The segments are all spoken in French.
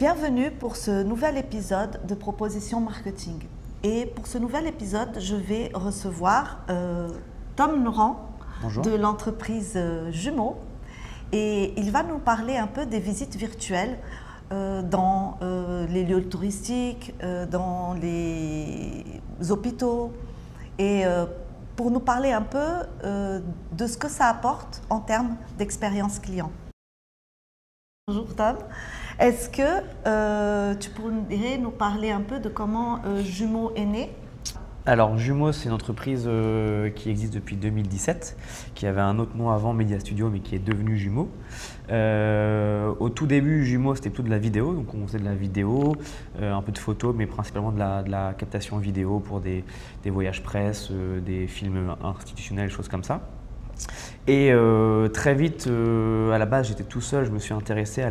Bienvenue pour ce nouvel épisode de Proposition Marketing. Et pour ce nouvel épisode, je vais recevoir Tom Laurent. Bonjour. De l'entreprise Jumeaux. Et il va nous parler un peu des visites virtuelles dans les lieux touristiques, dans les hôpitaux et pour nous parler un peu de ce que ça apporte en termes d'expérience client. Bonjour Tom, est-ce que tu pourrais nous parler un peu de comment Jumeaux est né? Alors Jumeaux, c'est une entreprise qui existe depuis 2017, qui avait un autre nom avant, Media Studio, mais qui est devenu Jumeaux. Au tout début, Jumeaux, c'était plutôt de la vidéo, donc on faisait de la vidéo, un peu de photos, mais principalement de la captation vidéo pour des voyages presse, des films institutionnels, choses comme ça. Et très vite, à la base, j'étais tout seul, je me suis intéressé à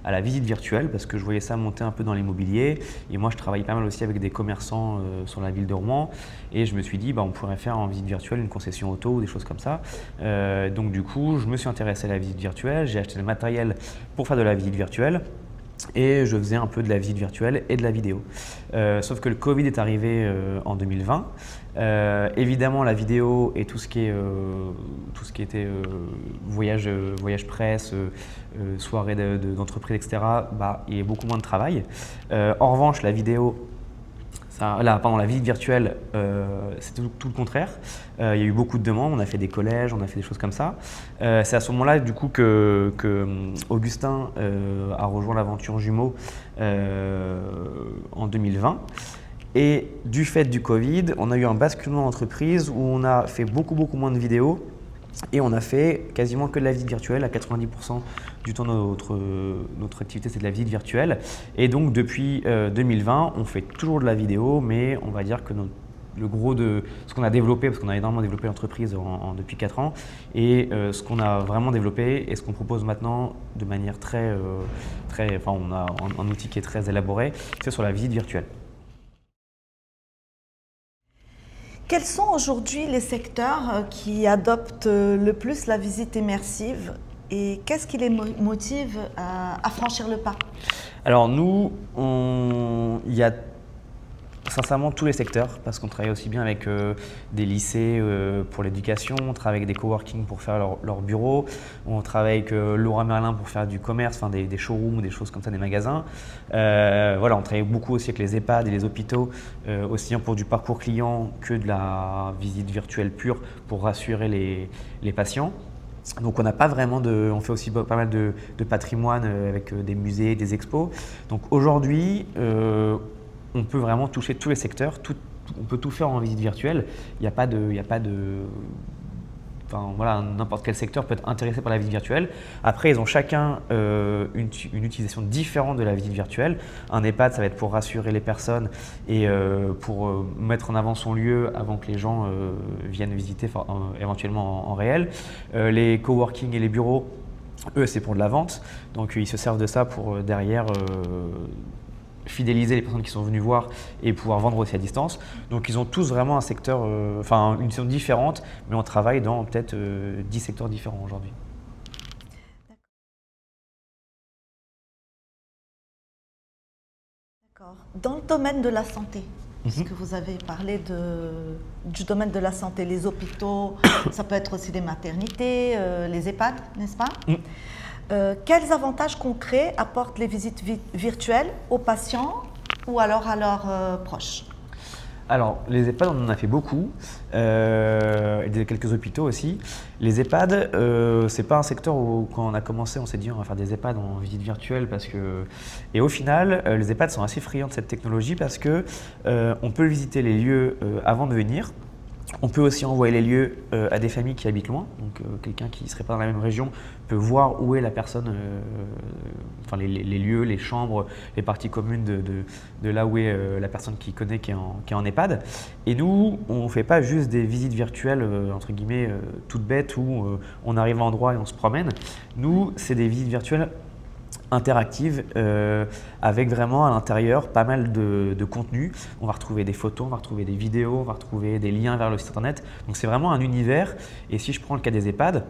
la visite virtuelle parce que je voyais ça monter un peu dans l'immobilier. Et moi, je travaillais pas mal aussi avec des commerçants sur la ville de Rouen. Et je me suis dit, on pourrait faire en visite virtuelle une concession auto ou des choses comme ça. Donc du coup, je me suis intéressé à la visite virtuelle. J'ai acheté le matériel pour faire de la visite virtuelle. Et je faisais un peu de la visite virtuelle et de la vidéo. Sauf que le Covid est arrivé en 2020. Évidemment, la vidéo et tout ce qui était voyage presse, soirée d'entreprise, etc., il y a beaucoup moins de travail. En revanche, la vidéo, la visite virtuelle, c'était tout le contraire. Il y a eu beaucoup de demandes, on a fait des collèges, on a fait des choses comme ça. C'est à ce moment-là du coup que Augustin a rejoint l'aventure Jumeaux en 2020. Et du fait du Covid, on a eu un basculement d'entreprise où on a fait beaucoup moins de vidéos et on a fait quasiment que de la visite virtuelle. À 90% du temps, notre activité, c'est de la visite virtuelle. Et donc, depuis 2020, on fait toujours de la vidéo, mais on va dire que le gros de ce qu'on a développé, parce qu'on a énormément développé l'entreprise depuis 4 ans, et ce qu'on a vraiment développé et ce qu'on propose maintenant de manière on a un outil qui est très élaboré, c'est sur la visite virtuelle. Quels sont aujourd'hui les secteurs qui adoptent le plus la visite immersive et qu'est-ce qui les motive à franchir le pas? Alors nous, il y a sincèrement tous les secteurs parce qu'on travaille aussi bien avec des lycées pour l'éducation, on travaille avec des coworking pour faire leur bureau, on travaille avec Leroy Merlin pour faire du commerce, des showrooms ou des choses comme ça, des magasins. On travaille beaucoup aussi avec les EHPAD et les hôpitaux, aussi bien pour du parcours client que de la visite virtuelle pure pour rassurer les patients. Donc on n'a pas vraiment on fait aussi pas mal de patrimoine avec des musées, des expos. Donc aujourd'hui, on peut vraiment toucher tous les secteurs, on peut tout faire en visite virtuelle. Il n'y a pas de n'importe quel secteur peut être intéressé par la visite virtuelle. Après, ils ont chacun une utilisation différente de la visite virtuelle. Un EHPAD, ça va être pour rassurer les personnes et pour mettre en avant son lieu avant que les gens viennent visiter éventuellement en réel. Les coworking et les bureaux, eux, c'est pour de la vente. Donc, ils se servent de ça pour derrière fidéliser les personnes qui sont venues voir et pouvoir vendre aussi à distance. Donc ils ont tous vraiment un secteur, une vision différente, mais on travaille dans peut-être 10 secteurs différents aujourd'hui. D'accord. Dans le domaine de la santé, puisque vous avez parlé du domaine de la santé, les hôpitaux, ça peut être aussi des maternités, les EHPAD, n'est-ce pas? Quels avantages concrets apportent les visites virtuelles aux patients ou alors à leurs proches? Alors, les EHPAD, on en a fait beaucoup, et quelques hôpitaux aussi. Les EHPAD, c'est pas un secteur où, quand on a commencé, on s'est dit on va faire des EHPAD en visite virtuelle parce que… Et au final, les EHPAD sont assez friands de cette technologie parce que on peut visiter les lieux avant de venir. On peut aussi envoyer les lieux à des familles qui habitent loin, donc quelqu'un qui ne serait pas dans la même région peut voir où est la personne, les lieux, les chambres, les parties communes de là où est la personne qui connaît qui est en EHPAD. Et nous, on ne fait pas juste des visites virtuelles, entre guillemets, toutes bêtes où on arrive à un endroit et on se promène. Nous, c'est des visites virtuelles interactive avec vraiment à l'intérieur pas mal de contenu. On va retrouver des photos, on va retrouver des vidéos, on va retrouver des liens vers le site internet. Donc c'est vraiment un univers. Et si je prends le cas des EHPAD,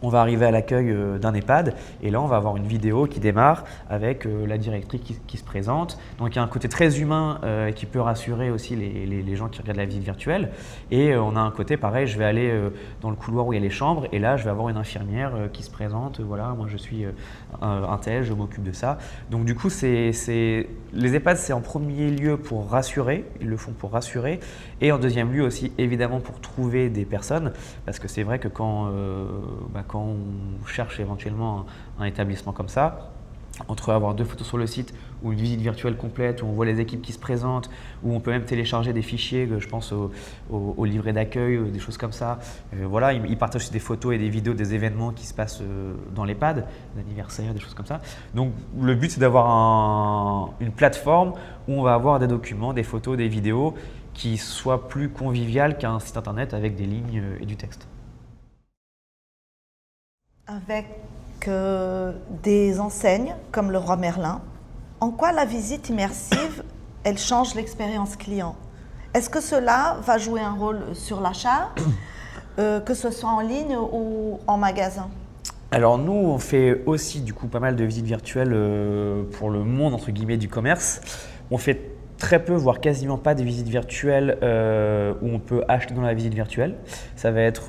On va arriver à l'accueil d'un EHPAD et là on va avoir une vidéo qui démarre avec la directrice qui se présente. Donc il y a un côté très humain qui peut rassurer aussi les gens qui regardent la visite virtuelle. Et on a un côté pareil, je vais aller dans le couloir où il y a les chambres et là je vais avoir une infirmière qui se présente. Voilà, moi je suis un tel, je m'occupe de ça. Donc du coup les EHPAD c'est en premier lieu pour rassurer, ils le font pour rassurer. Et en deuxième lieu aussi évidemment pour trouver des personnes parce que c'est vrai que quand on cherche éventuellement un établissement comme ça, entre avoir 2 photos sur le site ou une visite virtuelle complète où on voit les équipes qui se présentent, où on peut même télécharger des fichiers, je pense au livret d'accueil, des choses comme ça. Voilà, ils partagent aussi des photos et des vidéos des événements qui se passent dans l'EHPAD, d'anniversaire, des choses comme ça. Donc le but c'est d'avoir une plateforme où on va avoir des documents, des photos, des vidéos qui soient plus conviviales qu'un site internet avec des lignes et du texte. Avec des enseignes comme le Roi Merlin, en quoi la visite immersive, elle change l'expérience client? Est-ce que cela va jouer un rôle sur l'achat, que ce soit en ligne ou en magasin? Alors nous, on fait aussi du coup pas mal de visites virtuelles pour le monde entre guillemets du commerce. On fait très peu, voire quasiment pas de visites virtuelles où on peut acheter dans la visite virtuelle. Ça va être,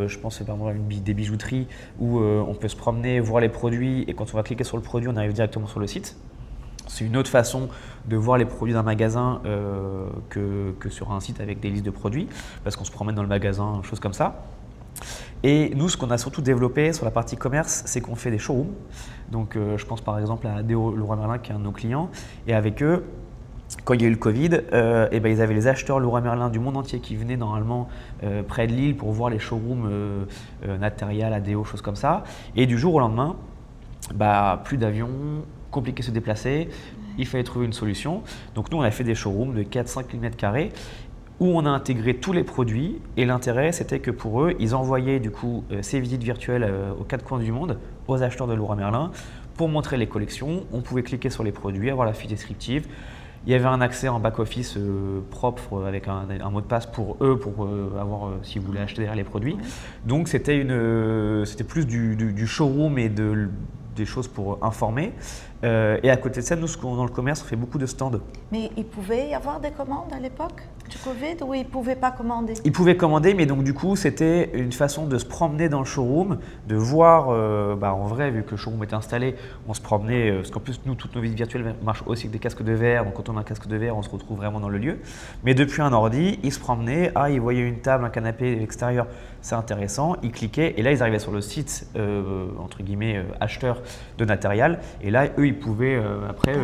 je pense, par exemple des bijouteries où on peut se promener, voir les produits et quand on va cliquer sur le produit, on arrive directement sur le site. C'est une autre façon de voir les produits d'un magasin que sur un site avec des listes de produits parce qu'on se promène dans le magasin, choses comme ça. Et nous, ce qu'on a surtout développé sur la partie commerce, c'est qu'on fait des showrooms. Donc, je pense par exemple à Adéo Leroy Merlin qui est un de nos clients et avec eux, quand il y a eu le Covid, ils avaient les acheteurs Leroy Merlin du monde entier qui venaient normalement près de Lille pour voir les showrooms Naturial, Adéo, choses comme ça. Et du jour au lendemain, plus d'avions, compliqué de se déplacer, il fallait trouver une solution. Donc nous, on a fait des showrooms de 4-5 km² où on a intégré tous les produits et l'intérêt, c'était que pour eux, ils envoyaient du coup ces visites virtuelles aux 4 coins du monde, aux acheteurs de Leroy Merlin pour montrer les collections. On pouvait cliquer sur les produits, avoir la fiche descriptive. Il y avait un accès en back-office propre avec un mot de passe pour eux, pour avoir si vous voulez acheter derrière les produits. Donc c'était plus du showroom et des choses pour informer. Et à côté de ça, nous, dans le commerce, on fait beaucoup de stands. Mais il pouvait y avoir des commandes à l'époque du Covid ou ils ne pouvaient pas commander? Ils pouvaient commander, mais donc du coup, c'était une façon de se promener dans le showroom, de voir, en vrai, vu que le showroom était installé, on se promenait, parce qu'en plus, nous, toutes nos visites virtuelles marchent aussi avec des casques de verre, donc quand on a un casque de verre, on se retrouve vraiment dans le lieu. Mais depuis un ordi, ils se promenaient, ils voyaient une table, un canapé extérieur, c'est intéressant, ils cliquaient, et là, ils arrivaient sur le site, entre guillemets, acheteur de Naturial, et là, eux, ils pouvaient après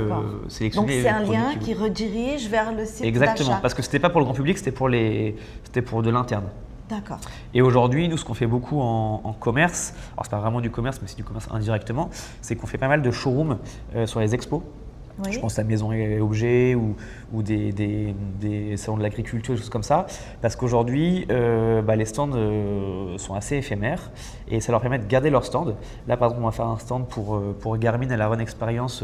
sélectionner. Donc c'est un lien qui redirige vers le site d'achat. Exactement, parce que c'était pas pour le grand public, c'était pour de l'interne. D'accord. Et aujourd'hui, nous, ce qu'on fait beaucoup en commerce, alors c'est pas vraiment du commerce, mais c'est du commerce indirectement, c'est qu'on fait pas mal de showrooms sur les expos. Oui. Je pense à Maison et Objets ou des salons de l'agriculture, des choses comme ça. Parce qu'aujourd'hui, les stands sont assez éphémères et ça leur permet de garder leur stand. Là, par exemple, on va faire un stand pour Garmin à la Run Experience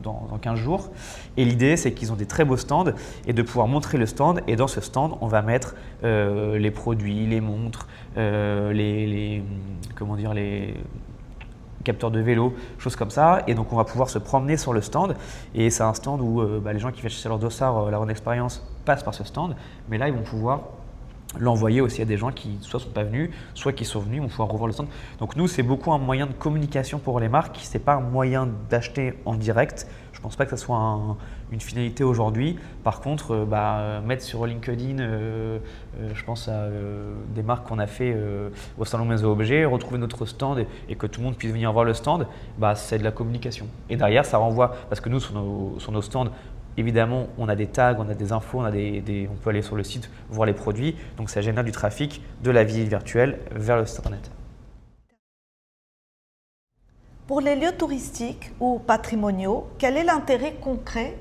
dans 15 jours. Et l'idée, c'est qu'ils ont des très beaux stands et de pouvoir montrer le stand. Et dans ce stand, on va mettre les produits, les montres, les capteurs de vélo, choses comme ça. Et donc, on va pouvoir se promener sur le stand. Et c'est un stand où les gens qui viennent chercher leur dossard, la Run Experience, passent par ce stand. Mais là, ils vont pouvoir l'envoyer aussi à des gens qui soit sont pas venus, soit qui sont venus, vont pouvoir revoir le stand. Donc nous, c'est beaucoup un moyen de communication pour les marques. C'est pas un moyen d'acheter en direct. Je pense pas que ça soit une finalité aujourd'hui. Par contre, mettre sur LinkedIn, je pense à des marques qu'on a fait au salon Maison Objet, retrouver notre stand et que tout le monde puisse venir voir le stand, c'est de la communication. Et derrière, ça renvoie, parce que nous, sur nos stands, évidemment, on a des tags, on a des infos, on peut aller sur le site, voir les produits. Donc, ça génère du trafic de la visite virtuelle vers le site internet. Pour les lieux touristiques ou patrimoniaux, quel est l'intérêt concret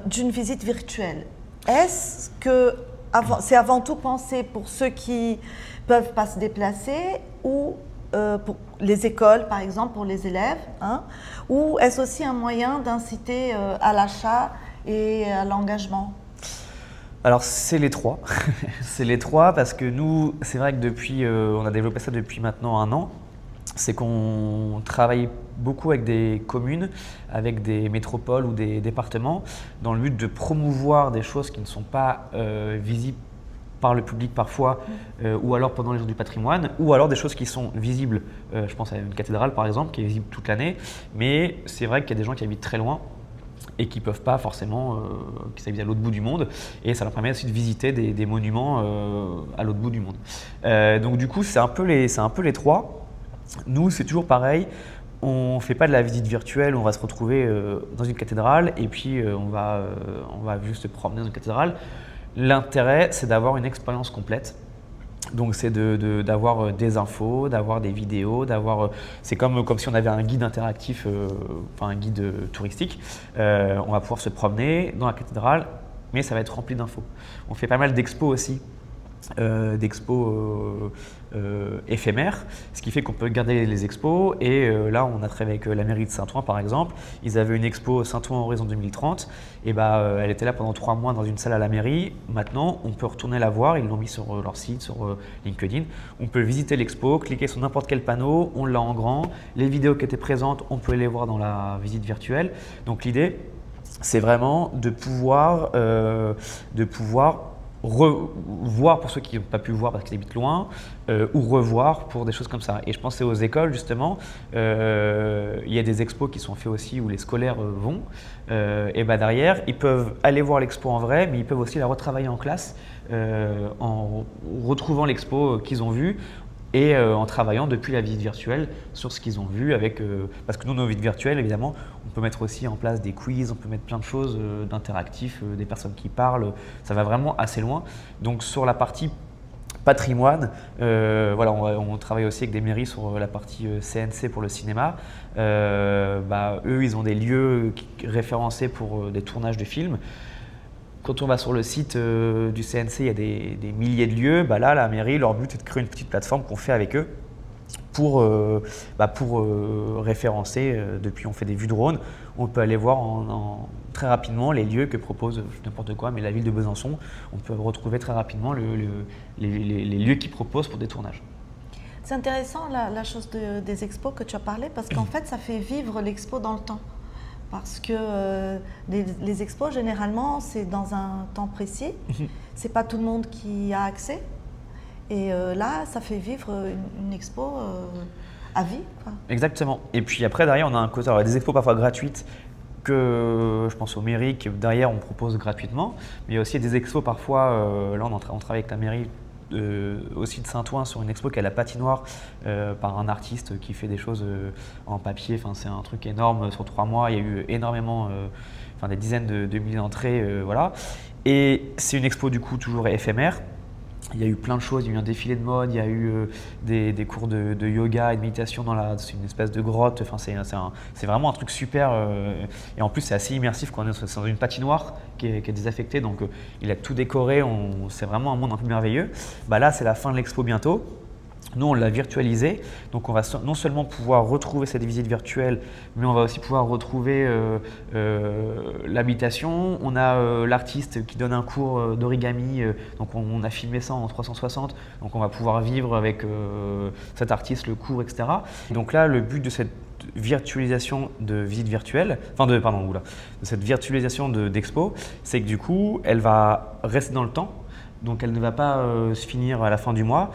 d'une visite virtuelle? Est-ce que c'est avant tout pensé pour ceux qui ne peuvent pas se déplacer ou pour les écoles, par exemple, pour les élèves, ou est-ce aussi un moyen d'inciter à l'achat et à l'engagement? Alors, c'est les trois. C'est les trois parce que nous, c'est vrai que on a développé ça depuis maintenant 1 an. c'est qu'on travaille beaucoup avec des communes, avec des métropoles ou des départements, dans le but de promouvoir des choses qui ne sont pas visibles par le public parfois, ou alors pendant les jours du patrimoine, ou alors des choses qui sont visibles. Je pense à une cathédrale par exemple, qui est visible toute l'année, mais c'est vrai qu'il y a des gens qui habitent très loin et qui ne peuvent pas forcément, qui habitent à l'autre bout du monde, et ça leur permet aussi de visiter des monuments à l'autre bout du monde. Donc du coup, c'est un peu les trois. Nous, c'est toujours pareil. On ne fait pas de la visite virtuelle, on va se retrouver dans une cathédrale et puis on va juste se promener dans une cathédrale. L'intérêt, c'est d'avoir une expérience complète. Donc c'est d'avoir des infos, d'avoir des vidéos, c'est comme si on avait un guide interactif, enfin un guide touristique. On va pouvoir se promener dans la cathédrale, mais ça va être rempli d'infos. On fait pas mal d'expos aussi. Éphémères, ce qui fait qu'on peut garder les expos et là on a travaillé avec la mairie de Saint-Ouen par exemple. Ils avaient une expo Saint-Ouen Horizon 2030 et elle était là pendant 3 mois dans une salle à la mairie. Maintenant on peut retourner la voir, ils l'ont mis sur leur site, sur LinkedIn. On peut visiter l'expo, cliquer sur n'importe quel panneau, on l'a en grand. Les vidéos qui étaient présentes, on peut les voir dans la visite virtuelle. Donc l'idée c'est vraiment de pouvoir revoir pour ceux qui n'ont pas pu voir parce qu'ils habitent loin, ou revoir pour des choses comme ça. Et je pensais aux écoles justement, il y a des expos qui sont faits aussi où les scolaires vont, et derrière ils peuvent aller voir l'expo en vrai, mais ils peuvent aussi la retravailler en classe en retrouvant l'expo qu'ils ont vue et en travaillant depuis la visite virtuelle sur ce qu'ils ont vu parce que nous, nos visites virtuelles, évidemment, on peut mettre aussi en place des quiz, on peut mettre plein de choses d'interactifs, des personnes qui parlent, ça va vraiment assez loin. Donc sur la partie patrimoine, on travaille aussi avec des mairies sur la partie CNC pour le cinéma. Eux, ils ont des lieux référencés pour des tournages de films. Quand on va sur le site du CNC, il y a des milliers de lieux. Là, la mairie, leur but est de créer une petite plateforme qu'on fait avec eux pour référencer. Depuis, on fait des vues drone. On peut aller voir très rapidement les lieux que propose n'importe quoi, mais la ville de Besançon. On peut retrouver très rapidement les lieux qu'ils proposent pour des tournages. C'est intéressant la chose des expos que tu as parlé parce qu'en fait, ça fait vivre l'expo dans le temps. Parce que les expos, généralement, c'est dans un temps précis. C'est pas tout le monde qui a accès. Et là, ça fait vivre une expo à vie, quoi. Exactement. Et puis après, derrière, on a un côté, alors, des expos parfois gratuites que je pense aux mairies, que derrière, on propose gratuitement. Mais il y a aussi des expos parfois, là, on travaille avec la mairie aussi de Saint-Ouen sur une expo qui est à la patinoire par un artiste qui fait des choses en papier. Enfin, c'est un truc énorme sur 3 mois. Il y a eu énormément, des dizaines de milliers d'entrées. Voilà. Et c'est une expo du coup toujours éphémère. Il y a eu plein de choses, il y a eu un défilé de mode, il y a eu des cours de yoga et de méditation c'est une espèce de grotte. Enfin, c'est vraiment un truc super. Et en plus, c'est assez immersif quand on est dans une patinoire qui est désaffectée. Donc, il a tout décoré. C'est vraiment un monde un peu merveilleux. Là, c'est la fin de l'expo bientôt. Nous, on l'a virtualisé, donc on va non seulement pouvoir retrouver cette visite virtuelle, mais on va aussi pouvoir retrouver l'habitation. On a l'artiste qui donne un cours d'origami, donc on a filmé ça en 360, donc on va pouvoir vivre avec cet artiste le cours, etc. Donc là, le but de cette virtualisation de visite virtuelle, de cette virtualisation d'expo, c'est que du coup, elle va rester dans le temps, donc elle ne va pas se finir à la fin du mois.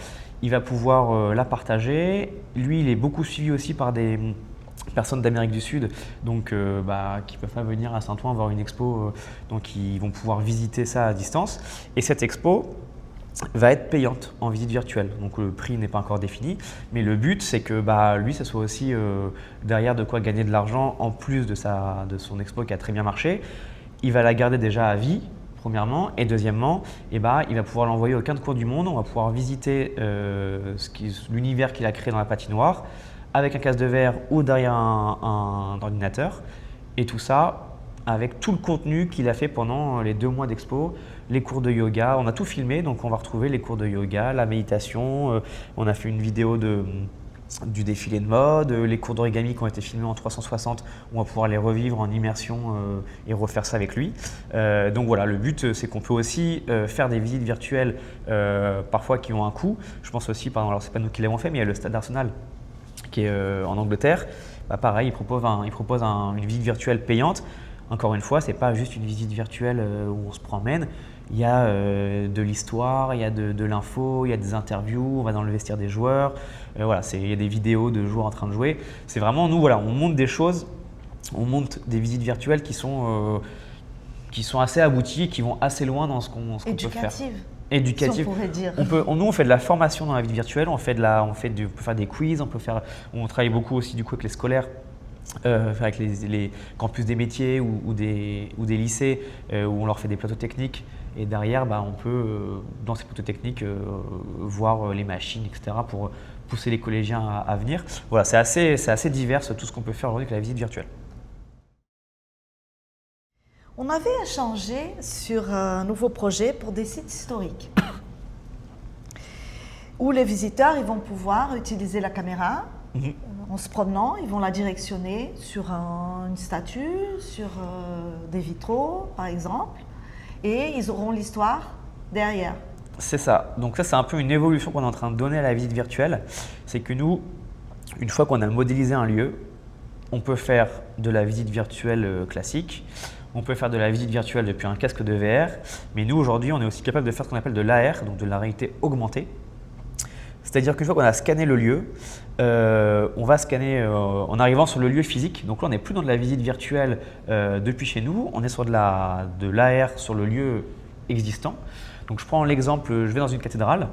Il va pouvoir la partager. Lui, il est beaucoup suivi aussi par des personnes d'Amérique du Sud, donc qui ne peuvent pas venir à Saint-Ouen voir une expo, donc ils vont pouvoir visiter ça à distance. Et cette expo va être payante en visite virtuelle, donc le prix n'est pas encore défini, mais le but c'est que lui, ça soit aussi derrière de quoi gagner de l'argent en plus de son expo qui a très bien marché. Il va la garder déjà à vie. Premièrement, et deuxièmement, il va pouvoir l'envoyer aux 15 coins du monde. On va pouvoir visiter l'univers qu'il a créé dans la patinoire avec un casque de verre ou derrière un ordinateur. Et tout ça avec tout le contenu qu'il a fait pendant les 2 mois d'expo, les cours de yoga. On a tout filmé, donc on va retrouver les cours de yoga, la méditation. On a fait une vidéo du défilé de mode, les cours d'origami qui ont été filmés en 360, on va pouvoir les revivre en immersion et refaire ça avec lui. Donc voilà, le but c'est qu'on peut aussi faire des visites virtuelles parfois qui ont un coût. Je pense aussi, alors c'est pas nous qui l'avons fait, mais il y a le Stade Arsenal qui est en Angleterre, bah, pareil, il propose une visite virtuelle payante. Encore une fois, ce n'est pas juste une visite virtuelle où on se promène. Il y a de l'histoire, il y a de l'info, il y a des interviews, on va dans le vestiaire des joueurs. Voilà, il y a des vidéos de joueurs en train de jouer. C'est vraiment, nous, voilà, on monte des choses, on monte des visites virtuelles qui sont assez abouties, qui vont assez loin dans ce qu'on peut faire. Éducative. Si on pourrait dire. Nous, on fait de la formation dans la vie virtuelle, on peut faire des quiz, on travaille beaucoup aussi du coup avec les scolaires. Avec les campus des métiers ou des lycées où on leur fait des plateaux techniques et derrière bah, on peut dans ces plateaux techniques voir les machines, etc. pour pousser les collégiens à venir. Voilà, c'est assez divers tout ce qu'on peut faire aujourd'hui avec la visite virtuelle. On avait échangé sur un nouveau projet pour des sites historiques où les visiteurs ils vont pouvoir utiliser la caméra. En se promenant, ils vont la directionner sur une statue, sur des vitraux par exemple, et ils auront l'histoire derrière. C'est ça. Donc ça, c'est un peu une évolution qu'on est en train de donner à la visite virtuelle. C'est que nous, une fois qu'on a modélisé un lieu, on peut faire de la visite virtuelle classique, on peut faire de la visite virtuelle depuis un casque de VR, mais nous aujourd'hui, on est aussi capable de faire ce qu'on appelle de l'AR, donc de la réalité augmentée. C'est-à-dire qu'une fois qu'on a scanné le lieu, on va scanner en arrivant sur le lieu physique. Donc là, on n'est plus dans de la visite virtuelle depuis chez nous, on est sur de l'AR sur le lieu existant. Donc je prends l'exemple, je vais dans une cathédrale,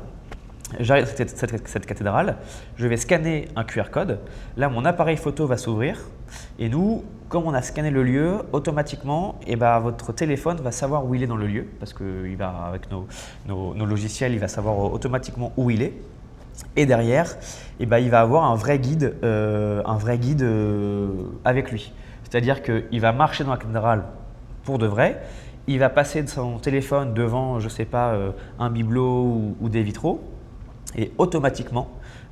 j'arrive à cette cathédrale, je vais scanner un QR code. Là, mon appareil photo va s'ouvrir et nous, comme on a scanné le lieu, automatiquement, votre téléphone va savoir où il est dans le lieu parce qu'avec nos logiciels, il va savoir automatiquement où il est. Et derrière, il va avoir un vrai guide avec lui. C'est-à-dire qu'il va marcher dans la cathédrale pour de vrai, il va passer de son téléphone devant, je ne sais pas, un bibelot ou des vitraux et automatiquement,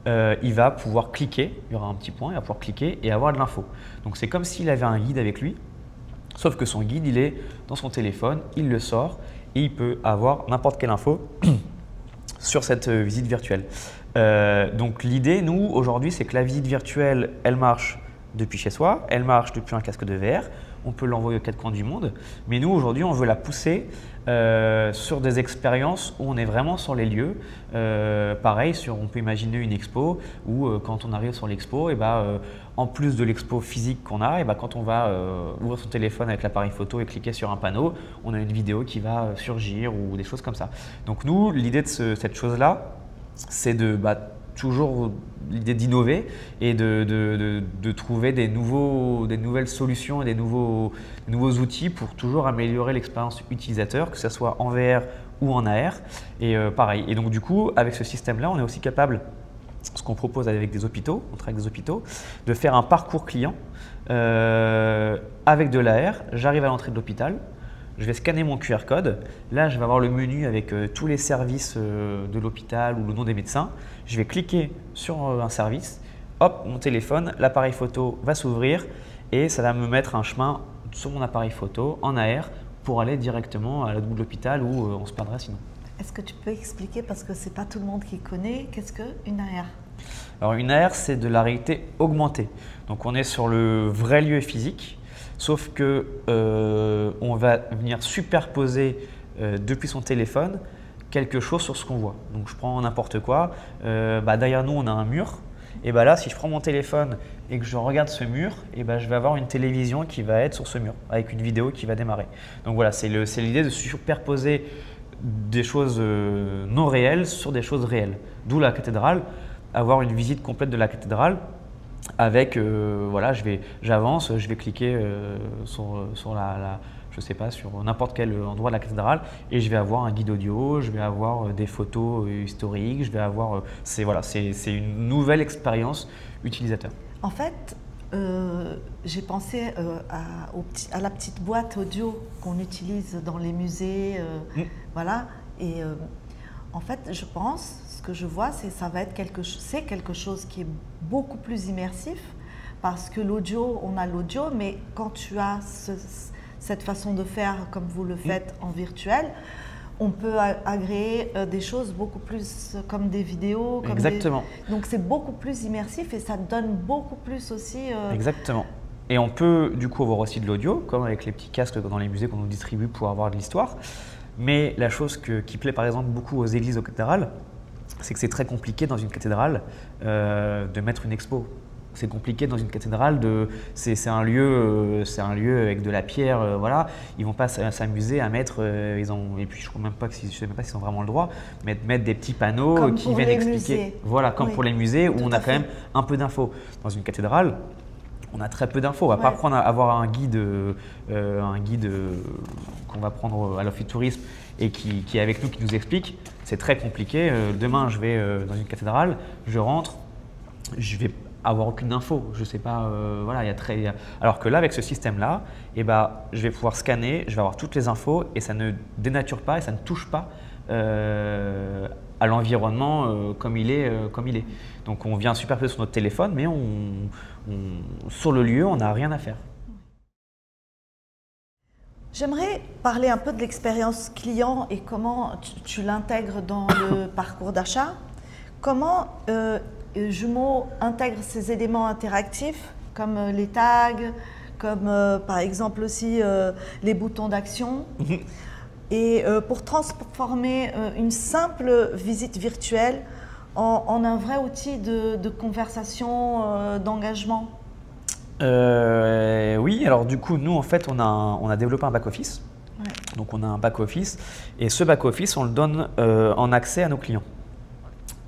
il va pouvoir cliquer, il y aura un petit point, il va pouvoir cliquer et avoir de l'info. Donc c'est comme s'il avait un guide avec lui, sauf que son guide, il est dans son téléphone, il le sort et il peut avoir n'importe quelle info sur cette visite virtuelle. Donc l'idée, nous, aujourd'hui, c'est que la visite virtuelle, elle marche depuis chez soi, elle marche depuis un casque de VR, on peut l'envoyer aux quatre coins du monde, mais nous, aujourd'hui, on veut la pousser sur des expériences où on est vraiment sur les lieux. Pareil, on peut imaginer une expo où quand on arrive sur l'expo, en plus de l'expo physique qu'on a, quand on va ouvrir son téléphone avec l'appareil photo et cliquer sur un panneau, on a une vidéo qui va surgir ou des choses comme ça. Donc nous, l'idée de cette chose-là, c'est toujours l'idée d'innover et de trouver des nouvelles solutions et des nouveaux outils pour toujours améliorer l'expérience utilisateur, que ce soit en VR ou en AR. Et pareil. Et donc du coup, avec ce système-là, on est aussi capable, ce qu'on propose avec des hôpitaux, on travaille avec des hôpitaux, de faire un parcours client avec de l'AR. J'arrive à l'entrée de l'hôpital. Je vais scanner mon QR code. Là, je vais avoir le menu avec tous les services de l'hôpital ou le nom des médecins. Je vais cliquer sur un service. Hop, mon téléphone, l'appareil photo va s'ouvrir et ça va me mettre un chemin sur mon appareil photo en AR pour aller directement à l'autre bout de l'hôpital où on se perdrait sinon. Est-ce que tu peux expliquer, parce que ce n'est pas tout le monde qui connaît, qu'est-ce qu'une AR? Alors une AR, c'est de la réalité augmentée. Donc on est sur le vrai lieu physique. Sauf que on va venir superposer depuis son téléphone quelque chose sur ce qu'on voit. Donc je prends n'importe quoi. Derrière nous, on a un mur. Et là, si je prends mon téléphone et que je regarde ce mur, je vais avoir une télévision qui va être sur ce mur avec une vidéo qui va démarrer. Donc voilà, c'est l'idée de superposer des choses non réelles sur des choses réelles. D'où la cathédrale, avoir une visite complète de la cathédrale. Avec, j'avance, je vais cliquer sur je sais pas, sur n'importe quel endroit de la cathédrale et je vais avoir un guide audio, je vais avoir des photos historiques, je vais avoir, c'est une nouvelle expérience utilisateur. En fait, j'ai pensé à la petite boîte audio qu'on utilise dans les musées, voilà, et en fait, je pense, ce que je vois, c'est quelque chose qui est beaucoup plus immersif parce que l'audio, on a l'audio, mais quand tu as cette façon de faire comme vous le faites en virtuel, on peut agréer des choses beaucoup plus comme des vidéos. Comme Exactement. Donc c'est beaucoup plus immersif et ça donne beaucoup plus aussi… Exactement. Et on peut du coup avoir aussi de l'audio, comme avec les petits casques dans les musées qu'on nous distribue pour avoir de l'histoire. Mais la chose qui plaît par exemple beaucoup aux églises, aux cathédrales, c'est que c'est très compliqué dans une cathédrale de mettre une expo. C'est compliqué dans une cathédrale, c'est un lieu avec de la pierre, voilà. Ils vont pas s'amuser à mettre, et puis je ne sais même pas s'ils ont vraiment le droit, mais de mettre des petits panneaux comme qui viennent expliquer. Musées. Voilà, comme oui, pour les musées où on a à quand même un peu d'infos. Dans une cathédrale, on a très peu d'infos. On va pas avoir un guide qu'on va prendre à l'Office Tourisme et qui est avec nous, qui nous explique. C'est très compliqué. Demain, je vais dans une cathédrale, je rentre, je vais avoir aucune info. Je sais pas. Voilà, alors que là, avec ce système-là, je vais pouvoir scanner, je vais avoir toutes les infos et ça ne dénature pas et ça ne touche pas à l'environnement comme il est. Donc on vient superposer sur notre téléphone, mais sur le lieu, on n'a rien à faire. J'aimerais parler un peu de l'expérience client et comment tu l'intègres dans le parcours d'achat. Comment Jumo intègre ces éléments interactifs comme les tags, comme par exemple aussi les boutons d'action. Et pour transformer une simple visite virtuelle en un vrai outil de conversation, d'engagement. Oui, alors du coup, nous en fait, on a développé un back-office. Ouais. Donc on a un back-office et ce back-office, on le donne en accès à nos clients.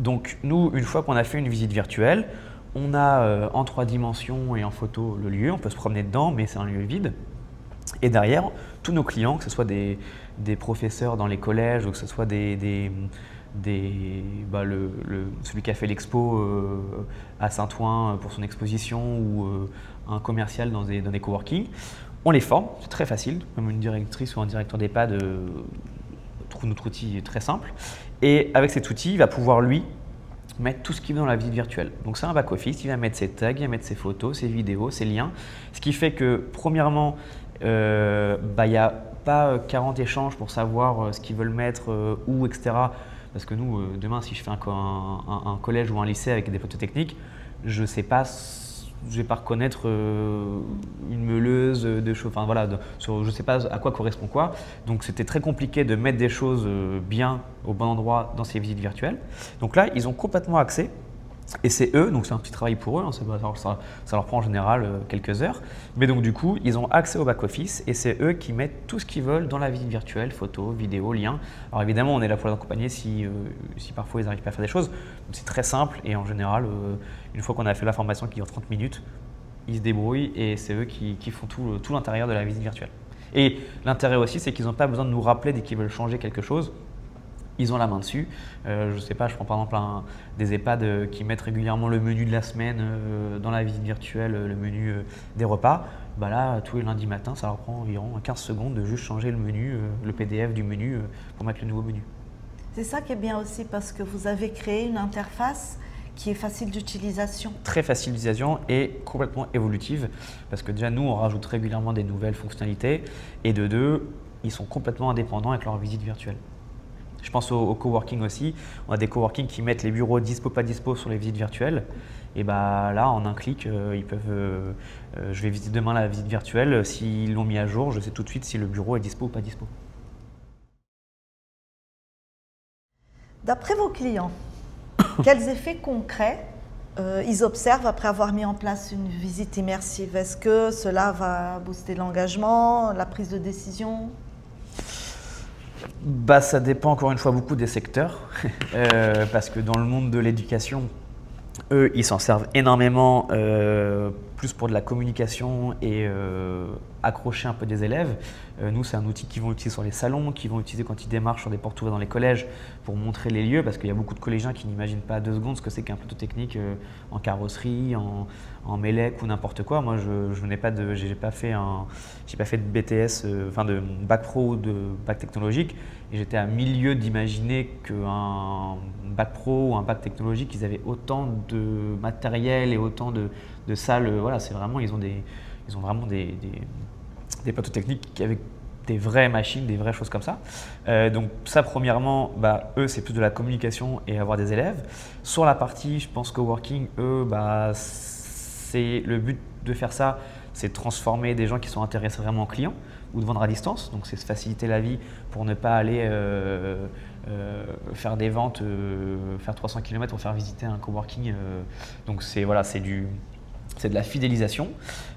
Donc nous, une fois qu'on a fait une visite virtuelle, on a en 3 dimensions et en photo le lieu, on peut se promener dedans, mais c'est un lieu vide. Et derrière, tous nos clients, que ce soit des professeurs dans les collèges ou que ce soit celui qui a fait l'expo à Saint-Ouen pour son exposition ou un commercial dans des coworking, on les forme, c'est très facile, comme une directrice ou un directeur d'EHPAD trouve notre outil très simple. Et avec cet outil, il va pouvoir lui mettre tout ce qu'il veut dans la visite virtuelle. Donc c'est un back-office, il va mettre ses tags, il va mettre ses photos, ses vidéos, ses liens, ce qui fait que premièrement, il n'y a pas 40 échanges pour savoir ce qu'ils veulent mettre, où, etc. Parce que nous, demain, si je fais un collège ou un lycée avec des photos techniques, je ne vais pas reconnaître une meuleuse de choses. Enfin, voilà, je ne sais pas à quoi correspond quoi. Donc, c'était très compliqué de mettre des choses bien au bon endroit dans ces visites virtuelles. Donc là, ils ont complètement accès. Et c'est eux, donc c'est un petit travail pour eux, hein, ça leur prend en général quelques heures. Mais donc du coup, ils ont accès au back-office et c'est eux qui mettent tout ce qu'ils veulent dans la visite virtuelle, photos, vidéos, liens. Alors évidemment, on est là pour les accompagner si parfois ils n'arrivent pas à faire des choses. C'est très simple et en général, une fois qu'on a fait la formation qui dure 30 minutes, ils se débrouillent et c'est eux qui font tout l'intérieur de la visite virtuelle. Et l'intérêt aussi, c'est qu'ils n'ont pas besoin de nous rappeler dès qu'ils veulent changer quelque chose. Ils ont la main dessus. Je ne sais pas, je prends par exemple des EHPAD qui mettent régulièrement le menu de la semaine dans la visite virtuelle, le menu des repas. Bah là, tous les lundis matins, ça leur prend environ 15 secondes de juste changer le menu, le PDF du menu pour mettre le nouveau menu. C'est ça qui est bien aussi parce que vous avez créé une interface qui est facile d'utilisation. Très facile d'utilisation et complètement évolutive parce que déjà nous, on rajoute régulièrement des nouvelles fonctionnalités et de deux, ils sont complètement indépendants avec leur visite virtuelle. Je pense au coworking aussi. On a des coworking qui mettent les bureaux dispo, pas dispo sur les visites virtuelles. Et bah là, en un clic, ils peuvent. Je vais visiter demain la visite virtuelle. S'ils l'ont mis à jour, je sais tout de suite si le bureau est dispo ou pas dispo. D'après vos clients, quels effets concrets ils observent après avoir mis en place une visite immersive? Est-ce que cela va booster l'engagement, la prise de décision? Bah, ça dépend encore une fois beaucoup des secteurs, parce que dans le monde de l'éducation, eux, ils s'en servent énormément, plus pour de la communication et accrocher un peu des élèves. Nous, c'est un outil qu'ils vont utiliser sur les salons, qu'ils vont utiliser quand ils démarchent sur des portes ouvertes dans les collèges pour montrer les lieux, parce qu'il y a beaucoup de collégiens qui n'imaginent pas 2 secondes ce que c'est qu'un plateau technique en carrosserie, en Mélec ou n'importe quoi. Moi, j'ai pas fait de BTS, enfin de bac pro ou de bac technologique, et j'étais à milieu d'imaginer qu'un bac pro ou un bac technologique, ils avaient autant de matériel et autant de salles. Voilà, c'est vraiment, ils ont vraiment des plateaux techniques avec des vraies machines, des vraies choses comme ça. Donc ça, premièrement, eux, c'est plus de la communication et avoir des élèves. Sur la partie, je pense, coworking, eux, c'est le but de faire ça, c'est de transformer des gens qui sont intéressés vraiment en clients ou de vendre à distance. Donc c'est se faciliter la vie pour ne pas aller faire des ventes, faire 300 km pour faire visiter un coworking. Donc c'est de la fidélisation.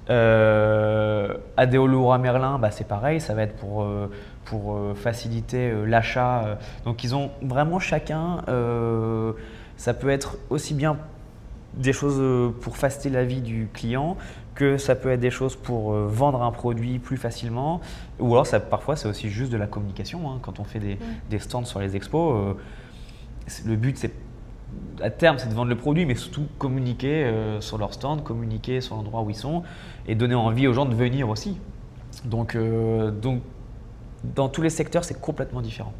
ADO Leroy Merlin, c'est pareil, ça va être pour faciliter l'achat. Donc ils ont vraiment chacun, ça peut être aussi bien des choses pour faciliter la vie du client que ça peut être des choses pour vendre un produit plus facilement, ou alors parfois c'est aussi juste de la communication. Hein. Quand on fait des stands sur les expos, le but c'est à terme, c'est de vendre le produit, mais surtout communiquer sur leur stand, communiquer sur l'endroit où ils sont et donner envie aux gens de venir aussi. Donc dans tous les secteurs, c'est complètement différent.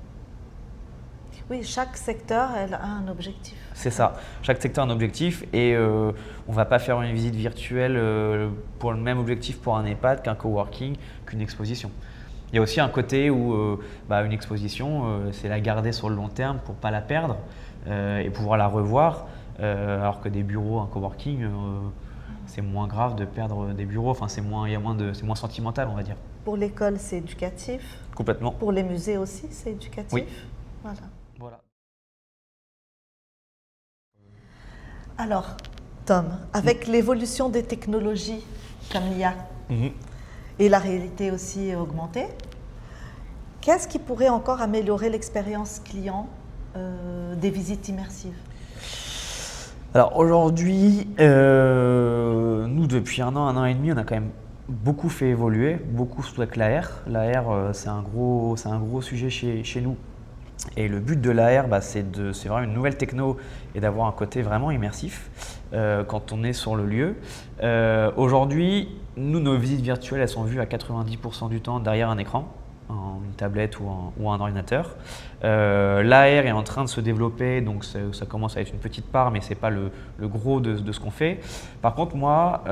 Oui, chaque secteur elle a un objectif. C'est ça, chaque secteur a un objectif et on ne va pas faire une visite virtuelle pour le même objectif pour un EHPAD qu'un coworking, qu'une exposition. Il y a aussi un côté où une exposition, c'est la garder sur le long terme pour ne pas la perdre et pouvoir la revoir, alors que des bureaux, un coworking, c'est moins grave de perdre des bureaux, enfin, c'est moins sentimental, on va dire. Pour l'école, c'est éducatif. Complètement. Pour les musées aussi, c'est éducatif. Oui. Voilà. Alors, Tom, avec l'évolution des technologies comme l'IA et la réalité aussi augmentée, qu'est-ce qui pourrait encore améliorer l'expérience client des visites immersives? Alors aujourd'hui, nous depuis un an et demi, on a quand même beaucoup fait évoluer, beaucoup avec l'AR. L'AR, c'est un gros sujet chez nous. Et le but de l'AR, c'est vraiment une nouvelle techno et d'avoir un côté vraiment immersif quand on est sur le lieu. Aujourd'hui, nos visites virtuelles, elles sont vues à 90% du temps derrière un écran, une tablette ou un ordinateur. L'AR est en train de se développer, donc ça commence à être une petite part, mais ce n'est pas le gros de ce qu'on fait. Par contre, moi,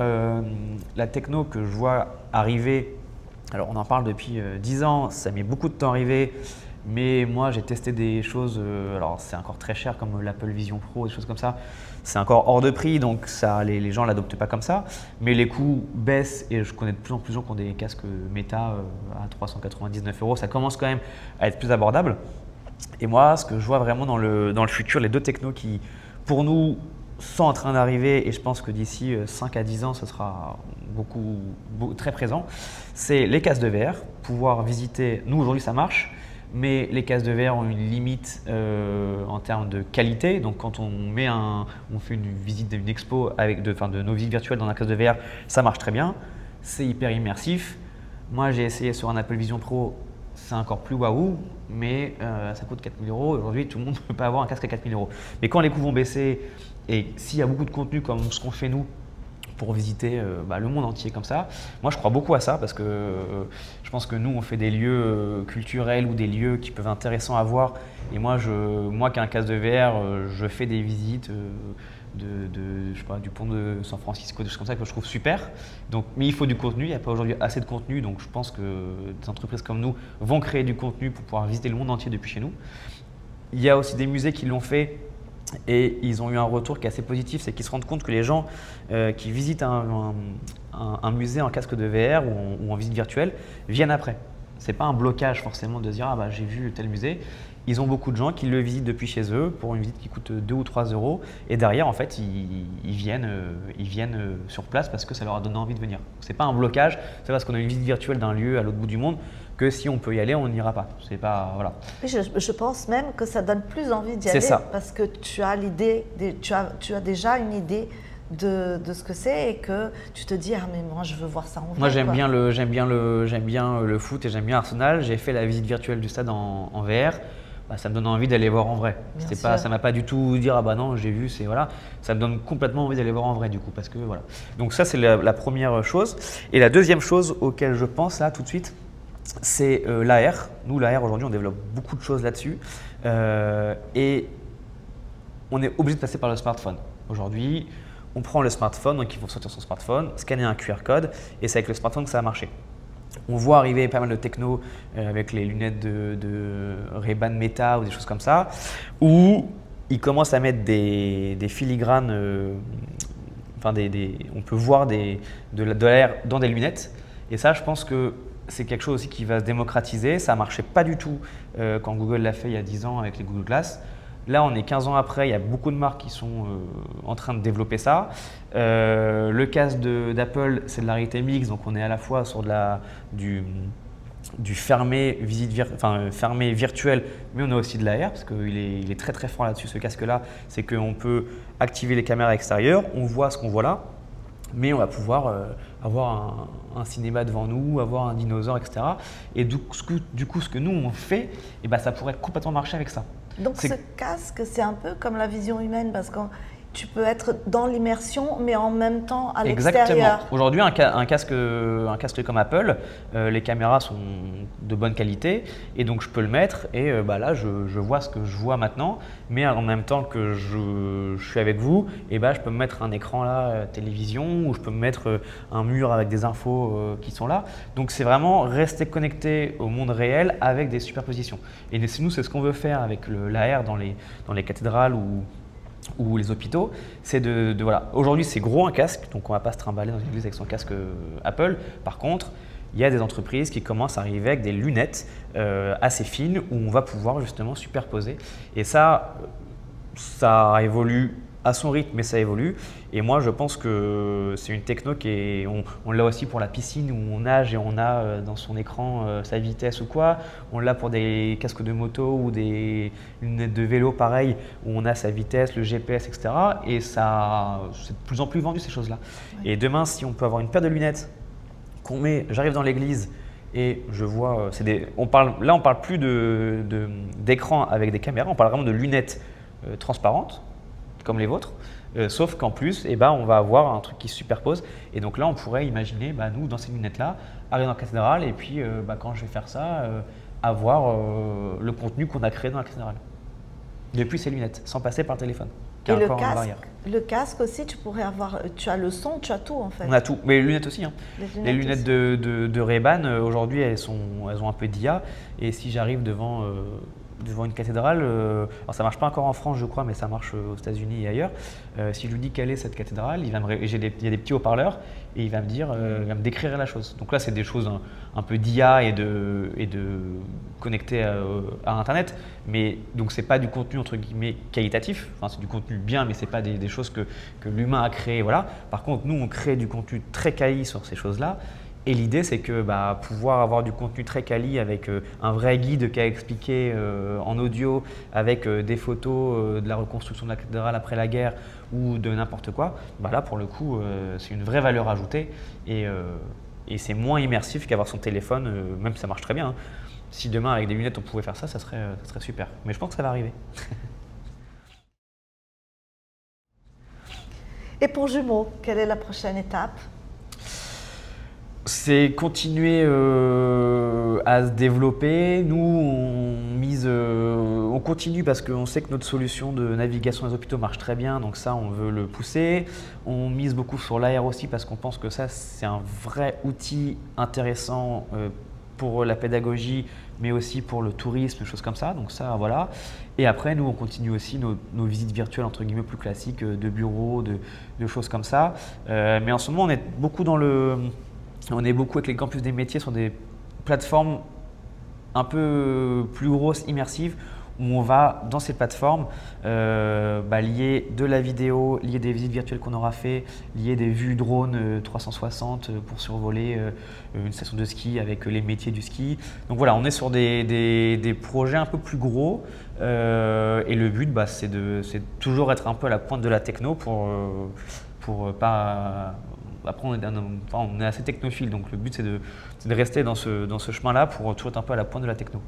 la techno que je vois arriver, alors on en parle depuis 10 ans, ça met beaucoup de temps à arriver. Mais moi, j'ai testé des choses, alors c'est encore très cher comme l'Apple Vision Pro, des choses comme ça. C'est encore hors de prix, donc les gens ne l'adoptent pas comme ça. Mais les coûts baissent et je connais de plus en plus de gens qui ont des casques Meta à 399 €. Ça commence quand même à être plus abordable. Et moi, ce que je vois vraiment dans le futur, les deux technos qui, pour nous, sont en train d'arriver, et je pense que d'ici 5 à 10 ans, ce sera très présent, c'est les casques de VR, pouvoir visiter. Nous, aujourd'hui, ça marche. Mais les casques de VR ont une limite en termes de qualité. Donc quand on fait une visite d'une expo de nos visites virtuelles dans un casque de VR, ça marche très bien. C'est hyper immersif. Moi, j'ai essayé sur un Apple Vision Pro, c'est encore plus waouh, mais ça coûte 4 000 €. Aujourd'hui, tout le monde ne peut pas avoir un casque à 4 000 €. Mais quand les coûts vont baisser et s'il y a beaucoup de contenu comme ce qu'on fait nous, pour visiter le monde entier comme ça. Moi, je crois beaucoup à ça parce que je pense que nous, on fait des lieux culturels ou des lieux qui peuvent être intéressants à voir. Et moi qui ai un casque de VR, je fais des visites du pont de San Francisco, des choses comme ça que je trouve super. Donc, mais il faut du contenu, il n'y a pas aujourd'hui assez de contenu. Donc, je pense que des entreprises comme nous vont créer du contenu pour pouvoir visiter le monde entier depuis chez nous. Il y a aussi des musées qui l'ont fait. Et ils ont eu un retour qui est assez positif, c'est qu'ils se rendent compte que les gens qui visitent un musée en casque de VR ou en visite virtuelle viennent après. Ce n'est pas un blocage forcément de se dire « ah j'ai vu tel musée ». Ils ont beaucoup de gens qui le visitent depuis chez eux pour une visite qui coûte 2 ou 3 € et derrière en fait ils viennent sur place parce que ça leur a donné envie de venir. Ce n'est pas un blocage, c'est parce qu'on a une visite virtuelle d'un lieu à l'autre bout du monde que si on peut y aller, on n'ira pas. C'est pas, voilà. Je pense même que ça donne plus envie d'y aller parce que tu as déjà une idée de ce que c'est et que tu te dis « ah mais moi je veux voir ça en vrai ». Moi j'aime bien le foot et j'aime bien Arsenal. J'ai fait la visite virtuelle du stade en VR. Ça me donne envie d'aller voir en vrai. Ça ne m'a pas du tout dire « ah bah non, j'ai vu ». Voilà. Ça me donne complètement envie d'aller voir en vrai du coup parce que voilà. Donc ça c'est la première chose. Et la deuxième chose auquel je pense là tout de suite, c'est l'AR. Nous, l'AR, aujourd'hui, on développe beaucoup de choses là-dessus et on est obligé de passer par le smartphone. Aujourd'hui, on prend le smartphone, donc il faut sortir son smartphone, scanner un QR code et c'est avec le smartphone que ça va marcher. On voit arriver pas mal de techno avec les lunettes de Ray-Ban Meta ou des choses comme ça, où ils commencent à mettre des filigranes, on peut voir de l'air dans des lunettes. Et ça, je pense que c'est quelque chose aussi qui va se démocratiser. Ça ne marchait pas du tout quand Google l'a fait il y a 10 ans avec les Google Glass. Là, on est 15 ans après, il y a beaucoup de marques qui sont en train de développer ça. Le casque d'Apple, c'est de la réalité mixte, donc on est à la fois sur du fermé virtuel, mais on a aussi de l'AR parce qu'il est très très fort là-dessus, ce casque-là. C'est qu'on peut activer les caméras extérieures, on voit ce qu'on voit là, mais on va pouvoir avoir un cinéma devant nous, avoir un dinosaure, etc. Et du coup, ce que nous on fait, et ben, ça pourrait complètement marcher avec ça. Donc ce casque, c'est un peu comme la vision humaine parce que tu peux être dans l'immersion mais en même temps à l'extérieur. Exactement. Aujourd'hui, un casque comme Apple, les caméras sont de bonne qualité et donc je peux le mettre et là je vois ce que je vois maintenant, mais en même temps que je suis avec vous, et je peux me mettre un écran là, télévision, ou je peux me mettre un mur avec des infos qui sont là. Donc c'est vraiment rester connecté au monde réel avec des superpositions. Et nous, c'est ce qu'on veut faire avec l'AR dans les cathédrales ou les hôpitaux, c'est voilà. Aujourd'hui, c'est gros un casque, donc on ne va pas se trimballer dans une église avec son casque Apple. Par contre, il y a des entreprises qui commencent à arriver avec des lunettes assez fines où on va pouvoir justement superposer. Et ça évolue à son rythme, mais ça évolue. Et moi, je pense que c'est une techno on l'a aussi pour la piscine où on nage et on a dans son écran sa vitesse ou quoi. On l'a pour des casques de moto ou des lunettes de vélo, pareil, où on a sa vitesse, le GPS, etc. Et ça, c'est de plus en plus vendu ces choses-là. Ouais. Et demain, si on peut avoir une paire de lunettes qu'on met, j'arrive dans l'église et je vois, on parle plus d'écran avec des caméras, on parle vraiment de lunettes transparentes, comme les vôtres, sauf qu'en plus, on va avoir un truc qui se superpose. Et donc là, on pourrait imaginer, nous, dans ces lunettes-là, arriver dans la cathédrale et puis, quand je vais faire ça, avoir le contenu qu'on a créé dans la cathédrale. Depuis ces lunettes, sans passer par le téléphone. Et le casque aussi, tu as le son, tu as tout en fait. On a tout, mais les lunettes aussi. Hein. Les lunettes de Ray-Ban, aujourd'hui, elles ont un peu d'IA. Et si j'arrive devant une cathédrale, alors ça marche pas encore en France je crois, mais ça marche aux États-Unis et ailleurs. Si je lui dis quelle est cette cathédrale, il y a des petits haut-parleurs et il va me décrire la chose. Donc là, c'est des choses un peu d'IA et de connecter à Internet, mais donc c'est pas du contenu entre guillemets qualitatif. Enfin, c'est du contenu bien, mais c'est pas des choses que l'humain a créé. Voilà. Par contre, nous, on crée du contenu très quali sur ces choses-là. Et l'idée, c'est que pouvoir avoir du contenu très quali avec un vrai guide qui a expliqué en audio, avec des photos de la reconstruction de la cathédrale après la guerre ou de n'importe quoi, là, pour le coup, c'est une vraie valeur ajoutée et c'est moins immersif qu'avoir son téléphone, même si ça marche très bien. Hein. Si demain, avec des lunettes, on pouvait faire ça, ça serait super. Mais je pense que ça va arriver. Et pour Jumeaux, quelle est la prochaine étape ? C'est continuer à se développer. Nous, on continue parce qu'on sait que notre solution de navigation des hôpitaux marche très bien, donc ça, on veut le pousser. On mise beaucoup sur l'AR aussi parce qu'on pense que ça, c'est un vrai outil intéressant pour la pédagogie, mais aussi pour le tourisme, des choses comme ça. Donc ça, voilà. Et après, nous, on continue aussi nos visites virtuelles, entre guillemets, plus classiques, de bureaux, de choses comme ça. Mais en ce moment, on est beaucoup avec les campus des métiers sur des plateformes un peu plus grosses, immersives, où on va, dans ces plateformes, lier de la vidéo, lier des visites virtuelles qu'on aura fait, lier des vues drone 360 pour survoler une station de ski avec les métiers du ski. Donc voilà, on est sur des projets un peu plus gros et le but, c'est toujours être un peu à la pointe de la techno pour pas… Après, on est assez technophile, donc le but c'est de rester dans ce chemin-là pour toujours être un peu à la pointe de la techno.